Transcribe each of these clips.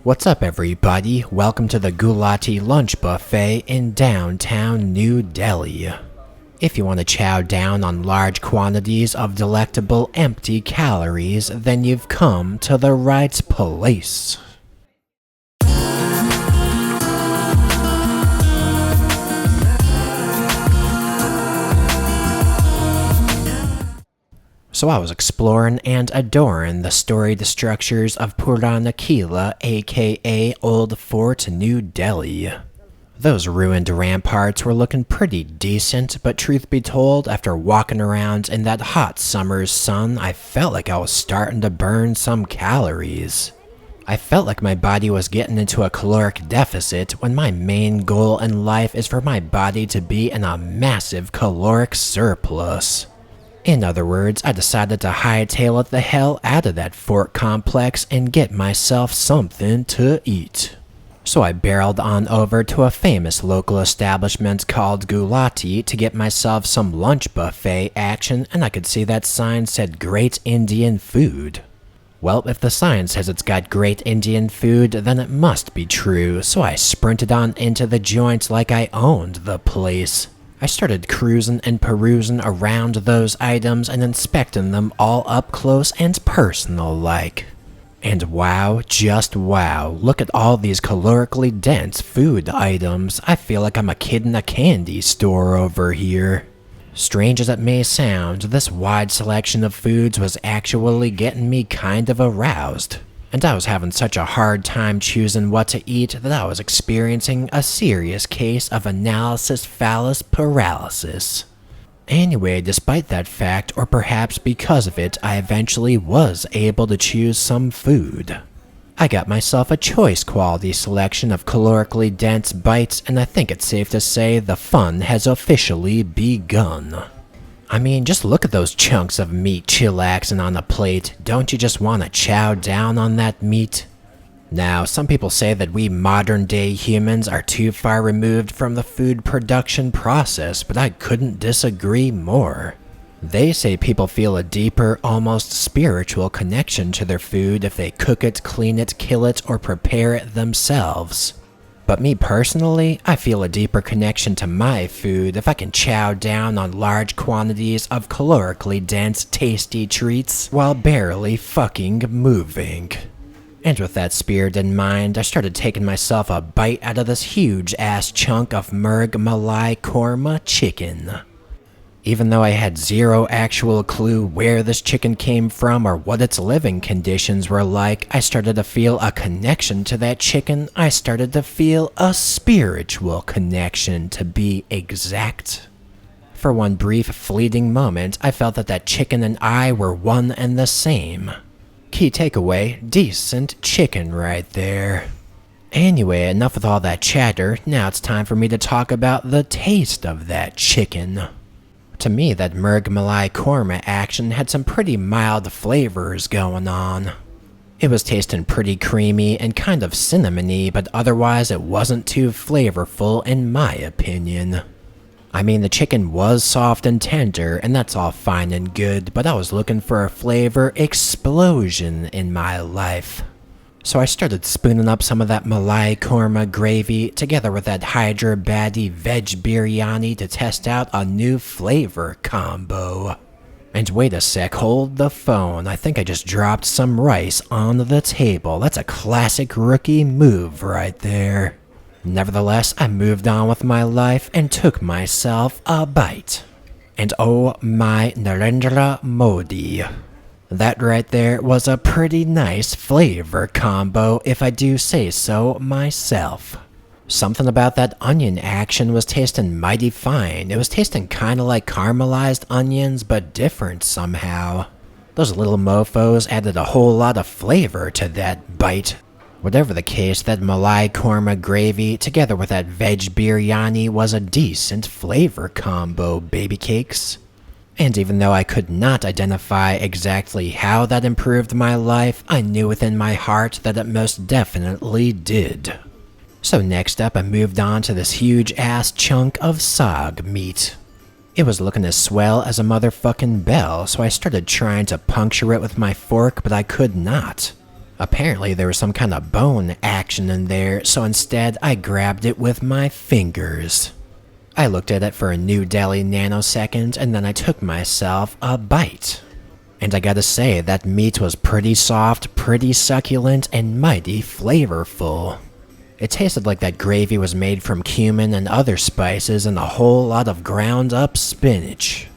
What's up everybody, welcome to the Gulati lunch buffet in downtown New Delhi. If you want to chow down on large quantities of delectable empty calories, then you've come to the right place. So I was exploring and adoring the storied structures of Purana Qila, aka Old Fort New Delhi. Those ruined ramparts were looking pretty decent, but truth be told, after walking around in that hot summer's sun, I felt like I was starting to burn some calories. I felt like my body was getting into a caloric deficit when my main goal in life is for my body to be in a massive caloric surplus. In other words, I decided to hightail it the hell out of that fort complex and get myself something to eat. So I barreled on over to a famous local establishment called Gulati to get myself some lunch buffet action, and I could see that sign said Great Indian Food. Well, if the sign says it's got great Indian food, then it must be true, so I sprinted on into the joint like I owned the place. I started cruising and perusing around those items and inspecting them all up close and personal like. And wow, just wow, look at all these calorically dense food items. I feel like I'm a kid in a candy store over here. Strange as it may sound, this wide selection of foods was actually getting me kind of aroused. And I was having such a hard time choosing what to eat that I was experiencing a serious case of analysis phallus paralysis. Anyway, despite that fact, or perhaps because of it, I eventually was able to choose some food. I got myself a choice quality selection of calorically dense bites, and I think it's safe to say the fun has officially begun. I mean, just look at those chunks of meat chillaxing on a plate. Don't you just want to chow down on that meat? Now, some people say that we modern-day humans are too far removed from the food production process, but I couldn't disagree more. They say people feel a deeper, almost spiritual connection to their food if they cook it, clean it, kill it, or prepare it themselves. But me personally, I feel a deeper connection to my food if I can chow down on large quantities of calorically dense, tasty treats while barely fucking moving. And with that spirit in mind, I started taking myself a bite out of this huge-ass chunk of Murgh Malai Korma chicken. Even though I had zero actual clue where this chicken came from or what its living conditions were like, I started to feel a connection to that chicken. I started to feel a spiritual connection, to be exact. For one brief, fleeting moment, I felt that that chicken and I were one and the same. Key takeaway, decent chicken right there. Anyway, enough with all that chatter, now it's time for me to talk about the taste of that chicken. To me, that Murgh Malai Korma action had some pretty mild flavors going on. It was tasting pretty creamy and kind of cinnamony, but otherwise it wasn't too flavorful in my opinion. I mean, the chicken was soft and tender, and that's all fine and good, but I was looking for a flavor explosion in my life. So I started spooning up some of that Malai Korma gravy together with that Hyderabadi Veg Biryani to test out a new flavor combo. And wait a sec, hold the phone. I think I just dropped some rice on the table. That's a classic rookie move right there. Nevertheless, I moved on with my life and took myself a bite. And oh my Narendra Modi. That right there was a pretty nice flavor combo, if I do say so myself. Something about that onion action was tasting mighty fine. It was tasting kinda like caramelized onions, but different somehow. Those little mofos added a whole lot of flavor to that bite. Whatever the case, that Malai Korma gravy together with that veg biryani was a decent flavor combo, baby cakes. And even though I could not identify exactly how that improved my life, I knew within my heart that it most definitely did. So next up, I moved on to this huge-ass chunk of Saag Meat. It was looking as swell as a motherfucking bell, so I started trying to puncture it with my fork, but I could not. Apparently there was some kind of bone action in there, so instead I grabbed it with my fingers. I looked at it for a New Delhi nanosecond, and then I took myself a bite. And I gotta say, that meat was pretty soft, pretty succulent, and mighty flavorful. It tasted like that gravy was made from cumin and other spices and a whole lot of ground up spinach.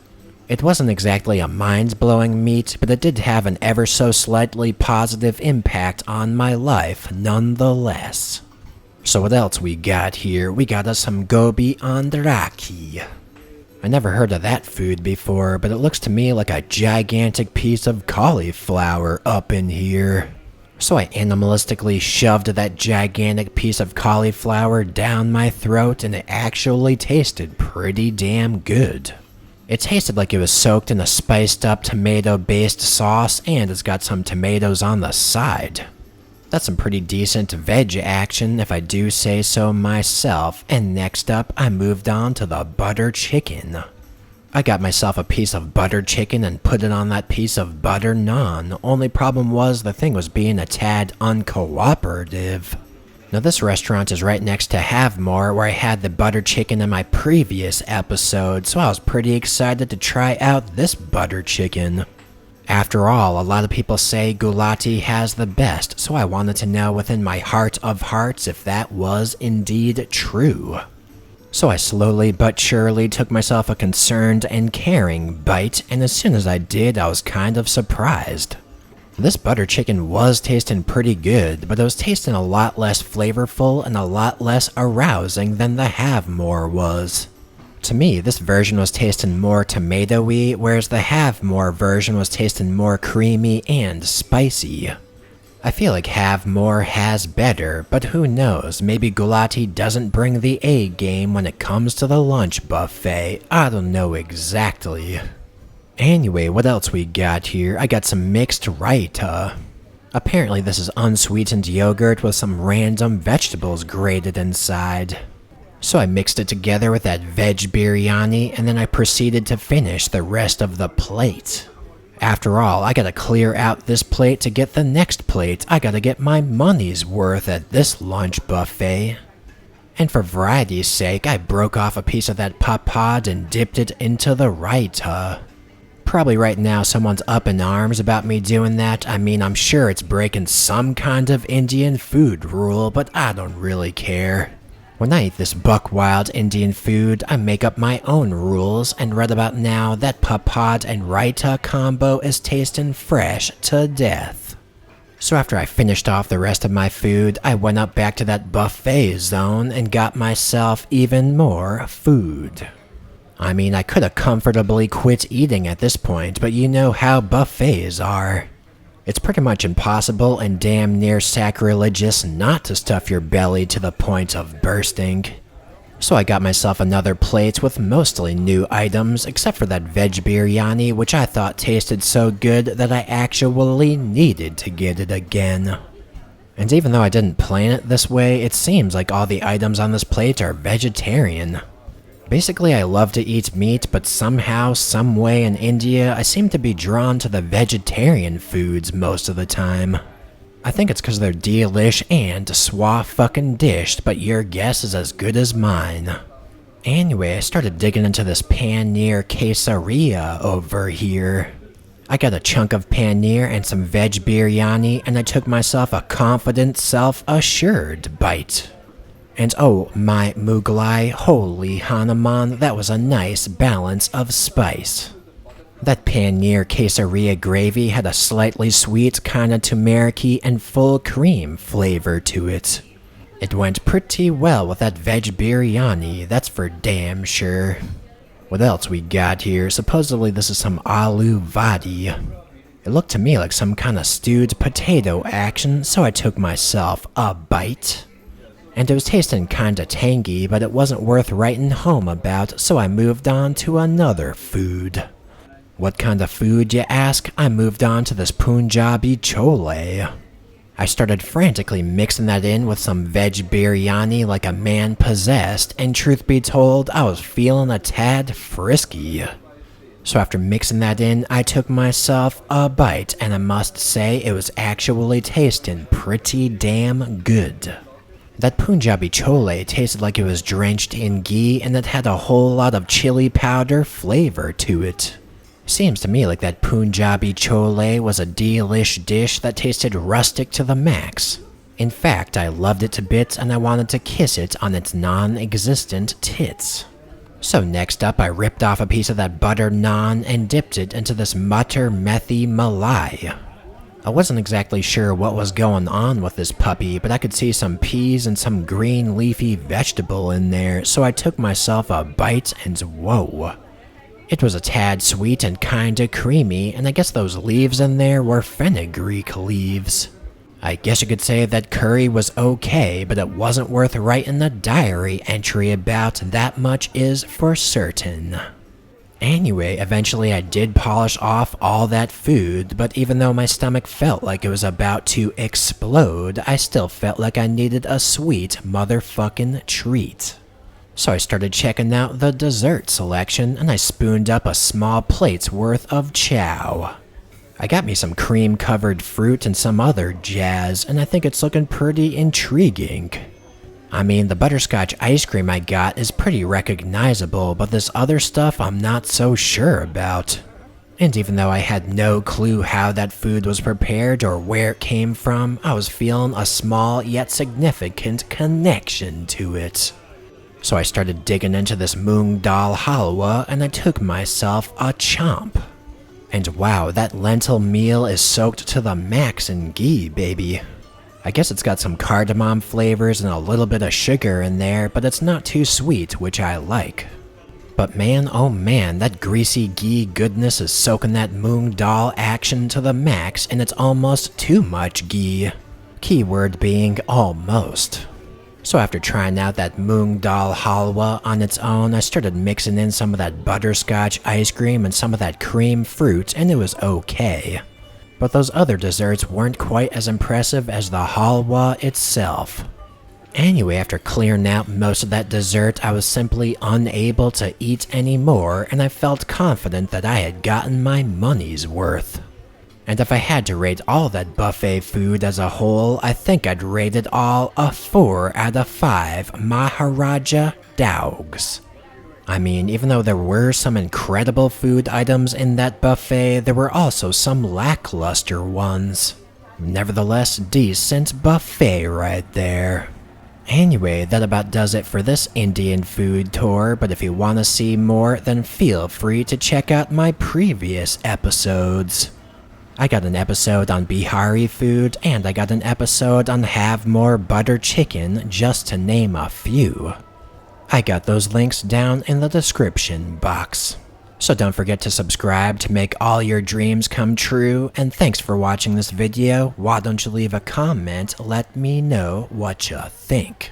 It wasn't exactly a mind-blowing meat, but it did have an ever so slightly positive impact on my life nonetheless. So what else we got here? We got us some Gobhi Adraki. I never heard of that food before, but it looks to me like a gigantic piece of cauliflower up in here. So I animalistically shoved that gigantic piece of cauliflower down my throat, and it actually tasted pretty damn good. It tasted like it was soaked in a spiced up tomato-based sauce, and it's got some tomatoes on the side. That's some pretty decent veg action if I do say so myself, and next up I moved on to the butter chicken. I got myself a piece of butter chicken and put it on that piece of butter naan. Only problem was the thing was being a tad uncooperative. Now this restaurant is right next to Have More, where I had the butter chicken in my previous episode, so I was pretty excited to try out this butter chicken. After all, a lot of people say Gulati has the best, so I wanted to know within my heart of hearts if that was indeed true. So I slowly but surely took myself a concerned and caring bite, and as soon as I did, I was kind of surprised. This butter chicken was tasting pretty good, but it was tasting a lot less flavorful and a lot less arousing than the Have More was. To me, this version was tasting more tomatoey, whereas the Have More version was tasting more creamy and spicy. I feel like Have More has better, but who knows, maybe Gulati doesn't bring the A game when it comes to the lunch buffet. I don't know exactly. Anyway, what else we got here? I got some mixed Raita. Apparently this is unsweetened yogurt with some random vegetables grated inside. So I mixed it together with that veg biryani, and then I proceeded to finish the rest of the plate. After all, I gotta clear out this plate to get the next plate. I gotta get my money's worth at this lunch buffet. And for variety's sake, I broke off a piece of that papad and dipped it into the Raita. Probably right now someone's up in arms about me doing that. I mean, I'm sure it's breaking some kind of Indian food rule, but I don't really care. When I eat this buck-wild Indian food, I make up my own rules, and right about now, that papad and Raita combo is tasting fresh to death. So after I finished off the rest of my food, I went up back to that buffet zone and got myself even more food. I mean, I could have comfortably quit eating at this point, but you know how buffets are. It's pretty much impossible and damn near sacrilegious not to stuff your belly to the point of bursting. So I got myself another plate with mostly new items, except for that veg biryani, which I thought tasted so good that I actually needed to get it again. And even though I didn't plan it this way, it seems like all the items on this plate are vegetarian. Basically, I love to eat meat, but somehow, someway in India, I seem to be drawn to the vegetarian foods most of the time. I think it's because they're delish and fucking-dished, but your guess is as good as mine. Anyway, I started digging into this Paneer Kesariya over here. I got a chunk of paneer and some veg biryani, and I took myself a confident, self-assured bite. And oh, my Mughlai, holy Hanuman, that was a nice balance of spice. That Paneer Kesariya gravy had a slightly sweet, kinda turmeric-y and full cream flavor to it. It went pretty well with that veg biryani, that's for damn sure. What else we got here? Supposedly this is some Aloo Vadi. It looked to me like some kinda stewed potato action, so I took myself a bite. And it was tasting kinda tangy, but it wasn't worth writing home about, so I moved on to another food. What kind of food, you ask? I moved on to this Punjabi Chole. I started frantically mixing that in with some veg biryani like a man possessed, and truth be told, I was feeling a tad frisky. So after mixing that in, I took myself a bite, and I must say it was actually tasting pretty damn good. That Punjabi Chole tasted like it was drenched in ghee, and it had a whole lot of chili powder flavor to it. Seems to me like that Punjabi Chole was a delish dish that tasted rustic to the max. In fact, I loved it to bits and I wanted to kiss it on its non-existent tits. So next up, I ripped off a piece of that butter naan and dipped it into this Mutter Methi Malai. I wasn't exactly sure what was going on with this puppy, but I could see some peas and some green leafy vegetable in there, so I took myself a bite and whoa. It was a tad sweet and kinda creamy, and I guess those leaves in there were fenugreek leaves. I guess you could say that curry was okay, but it wasn't worth writing a diary entry about, that much is for certain. Anyway, eventually I did polish off all that food, but even though my stomach felt like it was about to explode, I still felt like I needed a sweet motherfucking treat. So I started checking out the dessert selection, and I spooned up a small plate's worth of chow. I got me some cream-covered fruit and some other jazz, and I think it's looking pretty intriguing. I mean, the butterscotch ice cream I got is pretty recognizable, but this other stuff I'm not so sure about. And even though I had no clue how that food was prepared or where it came from, I was feeling a small yet significant connection to it. So I started digging into this Moong Dal Halwa, and I took myself a chomp. And wow, that lentil meal is soaked to the max in ghee, baby. I guess it's got some cardamom flavors and a little bit of sugar in there, but it's not too sweet, which I like. But man, oh man, that greasy ghee goodness is soaking that Moong Dal action to the max, and it's almost too much ghee. Keyword being almost. So after trying out that Moong Dal Halwa on its own, I started mixing in some of that butterscotch ice cream and some of that cream fruit, and it was okay. But those other desserts weren't quite as impressive as the halwa itself. Anyway, after clearing out most of that dessert, I was simply unable to eat anymore, and I felt confident that I had gotten my money's worth. And if I had to rate all that buffet food as a whole, I think I'd rate it all a 4 out of 5 Maharaja dogs. I mean, even though there were some incredible food items in that buffet, there were also some lackluster ones. Nevertheless, decent buffet right there. Anyway, that about does it for this Indian food tour, but if you want to see more, then feel free to check out my previous episodes. I got an episode on Bihari food, and I got an episode on Have More Butter Chicken, just to name a few. I got those links down in the description box. So don't forget to subscribe to make all your dreams come true, and thanks for watching this video. Why don't you leave a comment, let me know what you think.